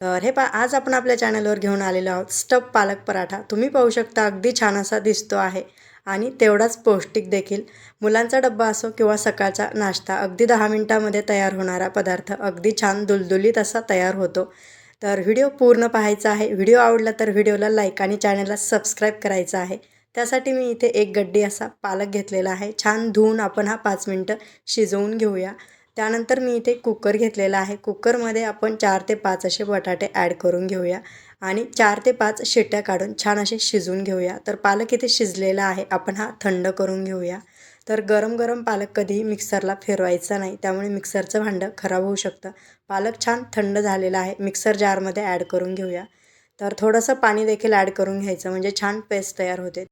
तर हे आज आपण आपल्या चॅनलवर घेऊन आलेलो आहोत स्टफ पालक पराठा। तुम्ही पाहू शकता अगदी छान असा दिसतो आहे आणि तेवढाच पौष्टिक देखील। मुलांचा डब्बा असो किंवा सकाळचा नाश्ता, अगदी 10 मिनिटांमध्ये तयार होणारा पदार्थ अगदी छान दुलदुलीत असा तयार होतो। तर व्हिडिओ पूर्ण पाहायचा आहे। व्हिडिओ आवडला तर व्हिडिओला लाईक आणि चॅनलला सबस्क्राईब करायचं आहे। त्यासाठी मी इथे एक गड्डी असा पालक घेतलेला आहे। छान धुवून आपण हा 5 मिनिटं शिजवून घेऊया। त्यानंतर मी इथे कुकर घेतलेला आहे। कुकरमध्ये आपण 4 ते 5 असे बटाटे ॲड करून घेऊया आणि 4 ते 5 शिट्ट्या काढून छान असे शिजवून घेऊया। तर पालक इथे शिजलेला आहे, आपण हा थंड करून घेऊया। तर गरम गरम पालक कधीही मिक्सरला फिरवायचा नाही, त्यामुळे मिक्सरचं भांडं खराब होऊ शकतं। पालक छान थंड झालेला आहे, मिक्सर जारमध्ये ॲड करून घेऊया। तर थोडंसं पाणी देखील ॲड करून घ्यायचं, म्हणजे छान पेस्ट तयार होते।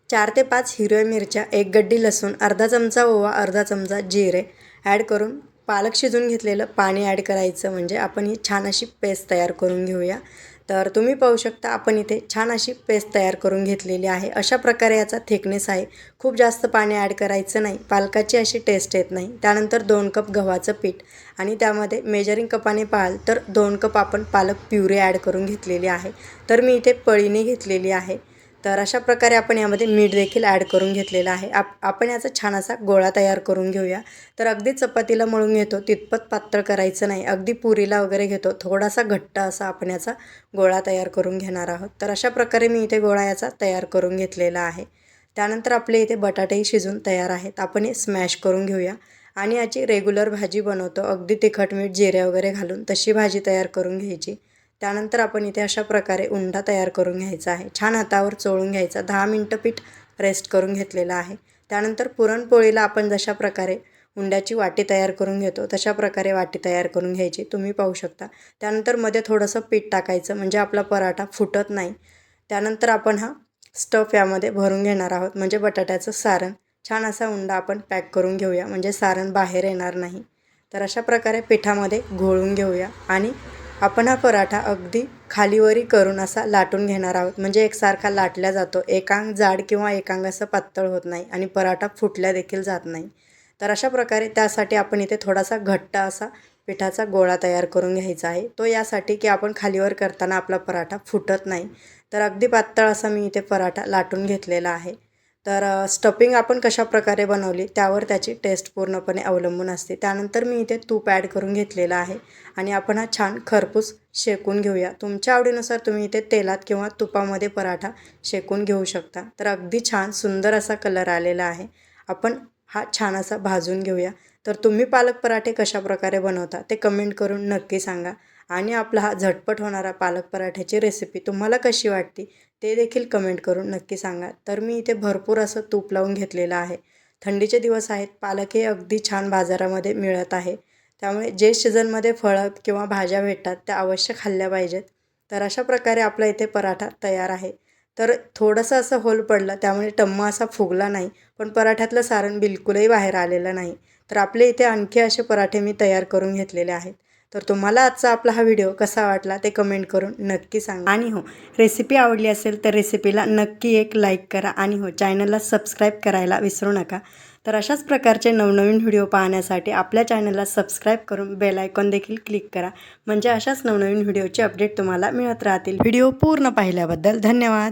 4 ते 5 हिरव्या मिरच्या, 1 गड्डी लसूण, अर्धा चमचा ओवा, अर्धा चमचा जिरे ॲड करून पालक शिजून घेतलेलं पाणी ॲड करायचं, म्हणजे आपण ही छान अशी पेस्ट तयार करून घेऊया। तर तुम्ही पाहू शकता आपण इथे छान अशी पेस्ट तयार करून घेतलेली आहे। अशा प्रकारे याचा थिकनेस आहे। खूप जास्त पाणी ॲड करायचं नाही, पालकाची अशी टेस्ट येत नाही। त्यानंतर 2 कप गव्हाचं पीठ आणि त्यामध्ये मेजरिंग कपाने पाहाल तर 2 कप आपण पालक प्युरी ॲड करून घेतलेली आहे। तर मी इथे पळीने घेतलेली आहे। तर अशा प्रकारे आपण यामध्ये मीठ देखील ॲड करून घेतलेलं आहे। आपण याचा छान असा गोळा तयार करून घेऊया। तर अगदी चपातीला मळून घेतो तितपत पातळ करायचं नाही, अगदी पुरीला वगैरे घेतो थोडासा घट्ट असा आपण याचा गोळा तयार करून घेणार आहोत। तर अशा प्रकारे मी इथे गोळा याचा तयार करून घेतलेला आहे। त्यानंतर आपले इथे बटाटेही शिजून तयार आहेत, आपण हे स्मॅश करून घेऊया आणि याची रेग्युलर भाजी बनवतो अगदी तिखट मीठ जिरे वगैरे घालून, तशी भाजी तयार करून घ्यायची। त्यानंतर आपण इथे अशा प्रकारे उंडा तयार करून घ्यायचा आहे। छान हातावर चोळून घ्यायचा, 10 मिनिटं पीठ रेस्ट करून घेतलेलं आहे। त्यानंतर पुरणपोळीला आपण जशा प्रकारे उंड्याची वाटी तयार करून घेतो तशा प्रकारे वाटी तयार करून घ्यायची, तुम्ही पाहू शकता। त्यानंतर मध्ये थोडंसं पीठ टाकायचं, म्हणजे आपला पराठा फुटत नाही। त्यानंतर आपण हा स्टफ यामध्ये भरून घेणार आहोत, म्हणजे बटाट्याचं सारण। छान असा उंडा आपण पॅक करून घेऊया, म्हणजे सारण बाहेर येणार नाही। तर अशा प्रकारे पिठामध्ये घोळून घेऊया आणि आपण हा पराठा अगदी खालीवरी करून असा लाटून घेणार आहोत, म्हणजे एकसारखा लाटला जातो। एकांग जाड किंवा एकांग असं पातळ होत नाही आणि पराठा फुटल्या देखील जात नाही। तर अशा प्रकारे त्यासाठी आपण इथे थोडासा घट्ट असा पिठाचा गोळा तयार करून घ्यायचा आहे। तो यासाठी की आपण खालीवर करताना आपला पराठा फुटत नाही। तर अगदी पातळ असा मी इथे पराठा लाटून घेतलेला आहे। तर स्टफिंग आपण कशा प्रकारे बनवली त्यावर त्याची टेस्ट पूर्णपणे अवलंबून असते। त्यानंतर मी इथे तूप ॲड करून घेतलेला आहे आणि आपण हा छान खरपूस शेकून घेऊया। तुमच्या आवडीनुसार तुम्ही इथे तेलात किंवा तुपामध्ये पराठा शेकून घेऊ शकता। तर अगदी छान सुंदर असा कलर आलेला आहे। आपण हा छान असा भाजून घेऊया। तर तुम्ही पालक पराठे कशा प्रकारे बनवता ते कमेंट करून नक्की सांगा आणि आपला हा झटपट होणारा पालक पराठ्याची रेसिपी तुम्हाला कशी वाटते ते देखील कमेंट करून नक्की सांगा। तर मी इथे भरपूर असं तूप लावून घेतलेलं आहे। थंडीचे दिवस आहेत, पालक हे अगदी छान बाजारामध्ये मिळत आहे, त्यामुळे जे सीझनमध्ये फळं किंवा भाज्या भेटतात त्या अवश्य खाल्ल्या पाहिजेत। तर अशा प्रकारे आपला इथे पराठा तयार आहे। तर थोडंसं असं होल पडलं, त्यामुळे टम्म असा फुगला नाही, पण पराठ्यातलं सारण बिलकुलही बाहेर आलेलं नाही। तर आपले इथे आणखी असे पराठे मी तयार करून घेतलेले आहेत। तर तुम्हाला आजचा आपला हा व्हिडिओ कसा वाटला ते कमेंट करून नक्की सांगा। आणि हो, रेसिपी आवडली असेल तर रेसिपीला नक्की एक लाईक करा आणि हो, चॅनलला सबस्क्राईब करायला विसरू नका। तर अशाच प्रकारचे नवनवीन व्हिडिओ पाहण्यासाठी आपल्या चॅनलला सबस्क्राईब करून बेल आयकॉन देखील क्लिक करा, म्हणजे अशाच नवनवीन व्हिडिओचे अपडेट तुम्हाला मिळत राहतील। व्हिडिओ पूर्ण पाहिल्याबद्दल धन्यवाद।